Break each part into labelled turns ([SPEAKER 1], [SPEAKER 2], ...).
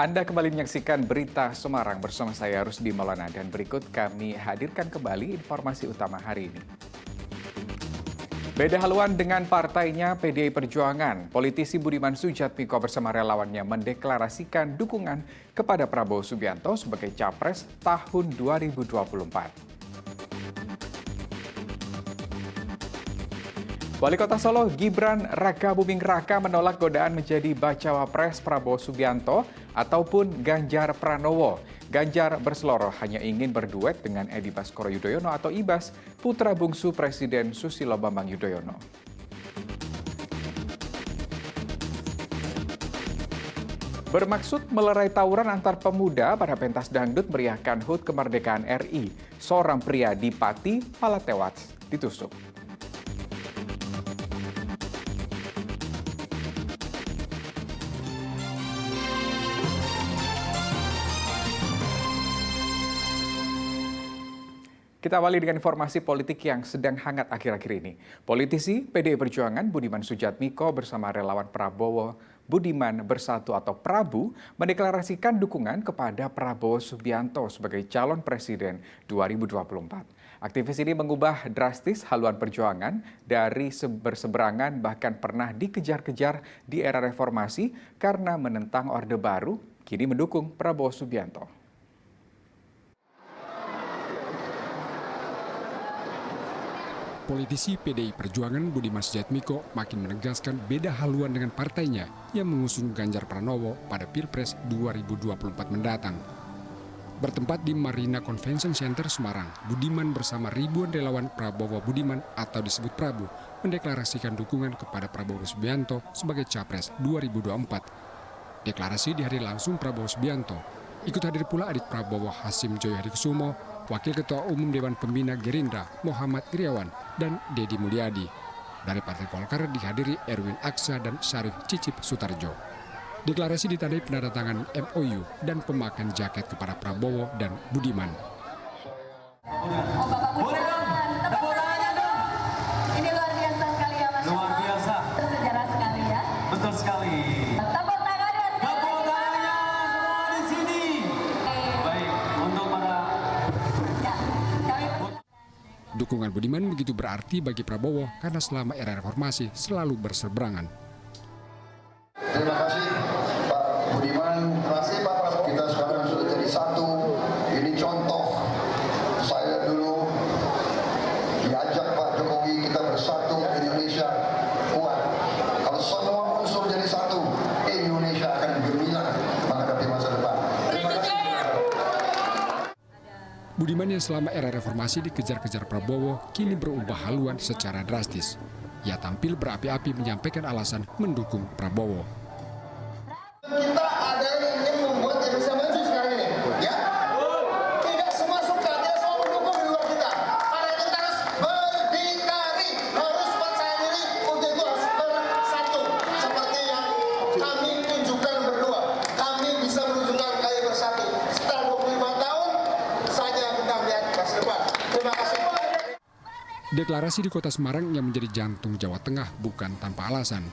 [SPEAKER 1] Anda kembali menyaksikan Berita Semarang bersama saya Rusdi Maulana dan berikut kami hadirkan kembali informasi utama hari ini. Beda haluan dengan partainya PDI Perjuangan, politisi Budiman Sujatmiko bersama relawannya mendeklarasikan dukungan kepada Prabowo Subianto sebagai Capres tahun 2024. Wali Kota Solo Gibran Rakabuming Raka menolak godaan menjadi bacawa pres Prabowo Subianto ataupun Ganjar Pranowo. Ganjar berseloroh hanya ingin berduet dengan Edi Baskoro Yudhoyono atau Ibas, putra bungsu Presiden Susilo Bambang Yudhoyono. Bermaksud melerai tawuran antar pemuda, para pentas dangdut meriahkan HUT kemerdekaan RI. Seorang pria di Pati malah tewas ditusuk. Kita awali dengan informasi politik yang sedang hangat akhir-akhir ini. Politisi PDI Perjuangan Budiman Sujatmiko bersama relawan Prabowo Budiman Bersatu atau Prabu mendeklarasikan dukungan kepada Prabowo Subianto sebagai calon presiden 2024. Aktivis ini mengubah drastis haluan perjuangan dari berseberangan bahkan pernah dikejar-kejar di era reformasi karena menentang Orde Baru, kini mendukung Prabowo Subianto.
[SPEAKER 2] Politisi PDI Perjuangan Budiman Sujatmiko makin menegaskan beda haluan dengan partainya yang mengusung Ganjar Pranowo pada Pilpres 2024 mendatang. Bertempat di Marina Convention Center Semarang, Budiman bersama ribuan relawan Prabowo Budiman atau disebut Prabu mendeklarasikan dukungan kepada Prabowo Subianto sebagai Capres 2024. Deklarasi dihadiri langsung Prabowo Subianto. Ikut hadir pula adik Prabowo Hasim Joyo Hadikusumo, Wakil Ketua Umum Dewan Pembina Gerindra Muhammad Iriawan dan Deddy Mulyadi. Dari Partai Golkar dihadiri Erwin Aksa dan Syarif Cicip Sutarjo. Deklarasi ditandai penandatangan MOU dan pemakaian jaket kepada Prabowo dan Budiman.
[SPEAKER 3] Oh, Bapak Budiman, tepuk tangannya dong. Ini luar biasa sekali ya, Mas.
[SPEAKER 4] Luar biasa.
[SPEAKER 3] Sejarah sekali ya.
[SPEAKER 4] Betul sekali.
[SPEAKER 3] Tepuk tangannya.
[SPEAKER 4] Tepuk tangannya semua di sini. Baik, untuk para...
[SPEAKER 3] Ya, kami
[SPEAKER 2] Dukungan Budiman begitu berarti bagi Prabowo karena selama era reformasi selalu berseberangan.
[SPEAKER 5] Terima kasih Pak Budiman, terima kasih Pak Prabowo. Kita sekarang sudah jadi satu. Ini contoh. Saya dulu diajak Pak Jokowi kita bersatu Indonesia kuat. Kalau semua unsur jadi satu, Indonesia akan gemilang menghadapi masa depan. Terima kasih.
[SPEAKER 2] Budiman yang selama era reformasi dikejar-kejar Prabowo kini berubah haluan secara drastis. Ia tampil berapi-api menyampaikan alasan mendukung Prabowo.
[SPEAKER 5] Kita ada yang ingin membuat Indonesia maju sekarang ini, ya. Tidak semua suka, dia selalu mendukung di luar kita. Karena kita harus berdikari, harus percaya diri, untuk itu harus bersatu. Seperti yang kami tunjukkan berdua, kami bisa menunjukkan kami bersatu. Setelah 25 tahun, saja kita melihat masa depan. Terima kasih.
[SPEAKER 2] Deklarasi di kota Semarang yang menjadi jantung Jawa Tengah bukan tanpa alasan.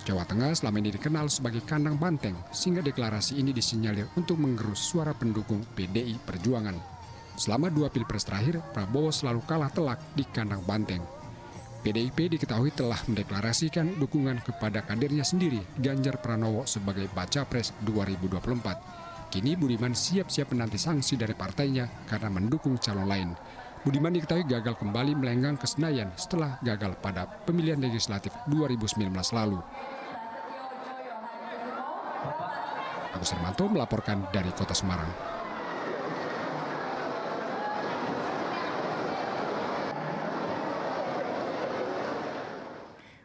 [SPEAKER 2] Jawa Tengah selama ini dikenal sebagai kandang banteng, sehingga deklarasi ini disinyalir untuk menggerus suara pendukung PDI Perjuangan. Selama 2 pilpres terakhir, Prabowo selalu kalah telak di kandang banteng. PDIP diketahui telah mendeklarasikan dukungan kepada kadernya sendiri, Ganjar Pranowo sebagai Baca Pres 2024. Kini Budiman siap-siap menanti sanksi dari partainya karena mendukung calon lain. Budiman diketahui gagal kembali melenggang ke Senayan setelah gagal pada pemilihan legislatif 2019 lalu. Agus Hermanto melaporkan dari Kota Semarang.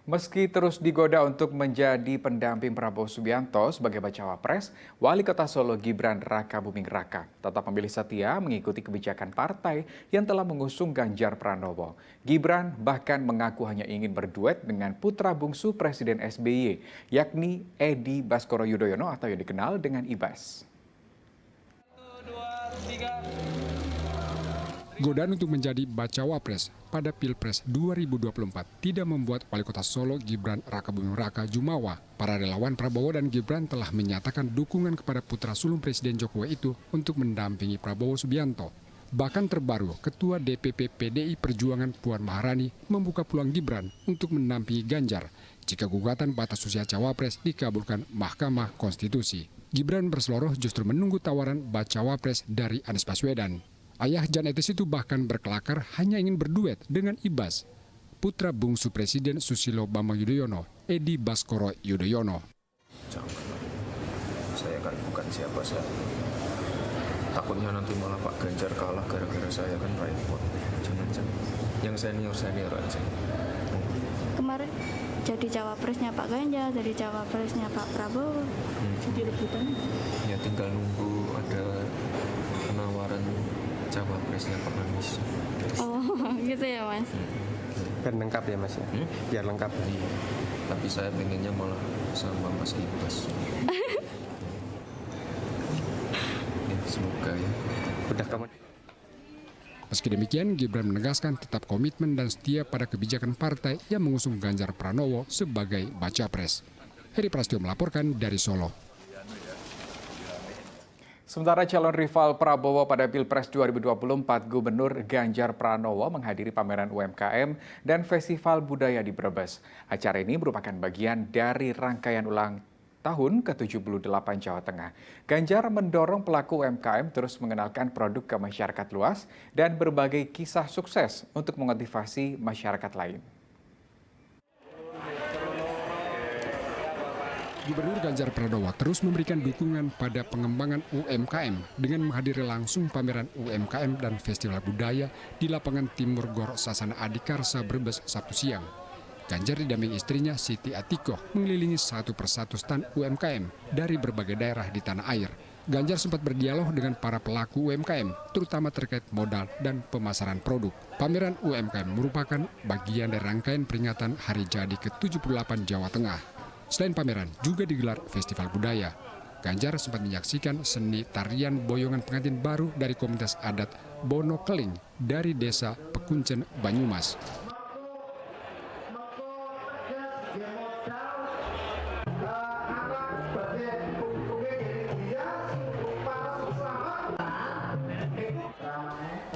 [SPEAKER 1] Meski terus digoda untuk menjadi pendamping Prabowo Subianto sebagai bacawa pres, Wali Kota Solo Gibran Rakabuming Raka tetap memilih setia mengikuti kebijakan partai yang telah mengusung Ganjar Pranowo. Gibran bahkan mengaku hanya ingin berduet dengan putra bungsu Presiden SBY, yakni Edi Baskoro Yudhoyono atau yang dikenal dengan Ibas.
[SPEAKER 4] 1, 2, 3.
[SPEAKER 2] Godaan untuk menjadi bacawa pres pada Pilpres 2024 tidak membuat Wali Kota Solo Gibran Rakabuming Raka Jumawa. Para relawan Prabowo dan Gibran telah menyatakan dukungan kepada putra sulung Presiden Jokowi itu untuk mendampingi Prabowo Subianto. Bahkan terbaru, Ketua DPP PDI Perjuangan Puan Maharani membuka peluang Gibran untuk mendampingi Ganjar jika gugatan batas usia cawapres dikabulkan Mahkamah Konstitusi. Gibran berseloroh justru menunggu tawaran bacawa pres dari Anies Baswedan. Ayah Jan Etes itu bahkan berkelakar hanya ingin berduet dengan Ibas, putra bungsu Presiden Susilo Bambang Yudhoyono, Edi Baskoro Yudhoyono.
[SPEAKER 6] Jangan, saya kan bukan siapa saya. Takutnya nanti malah Pak Ganjar kalah gara-gara saya, kan repot. Jangan, yang senior aja.
[SPEAKER 7] Kemarin jadi cawapresnya Pak Ganjar, jadi cawapresnya Pak Prabowo. Jadi rebutan.
[SPEAKER 6] Ya tinggal nunggu ada penawaran cawapresnya Pak Anies.
[SPEAKER 7] Oh, gitu ya Mas.
[SPEAKER 8] Biar lengkap ya Mas ya? Biar lengkap.
[SPEAKER 6] Iya. Tapi saya pengennya malah sama Mas Ibas. Ya, semoga ya.
[SPEAKER 8] Udah kamu.
[SPEAKER 2] Meski demikian, Gibran menegaskan tetap komitmen dan setia pada kebijakan partai yang mengusung Ganjar Pranowo sebagai baca pres. Heri Prastyo melaporkan dari Solo.
[SPEAKER 1] Sementara calon rival Prabowo pada Pilpres 2024, Gubernur Ganjar Pranowo menghadiri pameran UMKM dan Festival Budaya di Brebes. Acara ini merupakan bagian dari rangkaian ulang tahun ke-78 Jawa Tengah. Ganjar mendorong pelaku UMKM terus mengenalkan produk ke masyarakat luas dan berbagai kisah sukses untuk memotivasi masyarakat lain.
[SPEAKER 2] Gubernur Ganjar Pranowo terus memberikan dukungan pada pengembangan UMKM dengan menghadiri langsung pameran UMKM dan Festival Budaya di lapangan Timur Gor Sasana Adikarsa Brebes Sabtu siang. Ganjar didampingi istrinya Siti Atikoh mengelilingi satu persatu stand UMKM dari berbagai daerah di tanah air. Ganjar sempat berdialog dengan para pelaku UMKM, terutama terkait modal dan pemasaran produk. Pameran UMKM merupakan bagian dari rangkaian peringatan Hari Jadi ke-78 Jawa Tengah. Selain pameran, juga digelar Festival Budaya. Ganjar sempat menyaksikan seni tarian boyongan pengantin baru dari komunitas adat Bono Keling dari desa Pekuncen, Banyumas.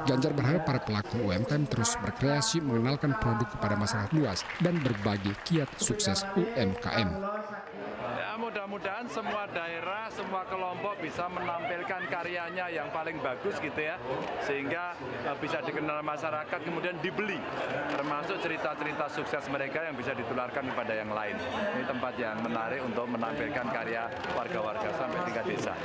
[SPEAKER 2] Ganjar berharap para pelaku UMKM terus berkreasi mengenalkan produk kepada masyarakat luas dan berbagi kiat sukses UMKM.
[SPEAKER 9] Ya, mudah-mudahan semua daerah, semua kelompok bisa menampilkan karyanya yang paling bagus gitu ya, sehingga bisa dikenal masyarakat kemudian dibeli, termasuk cerita-cerita sukses mereka yang bisa ditularkan kepada yang lain. Ini tempat yang menarik untuk menampilkan karya warga-warga sampai tingkat desa.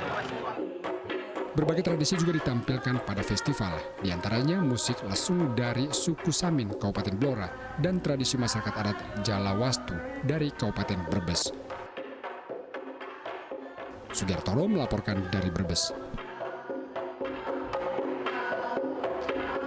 [SPEAKER 2] Berbagai tradisi juga ditampilkan pada festival, diantaranya musik lesung dari suku Samin, Kabupaten Blora, dan tradisi masyarakat adat Jalawastu dari Kabupaten Brebes. Sugiartono melaporkan dari Brebes.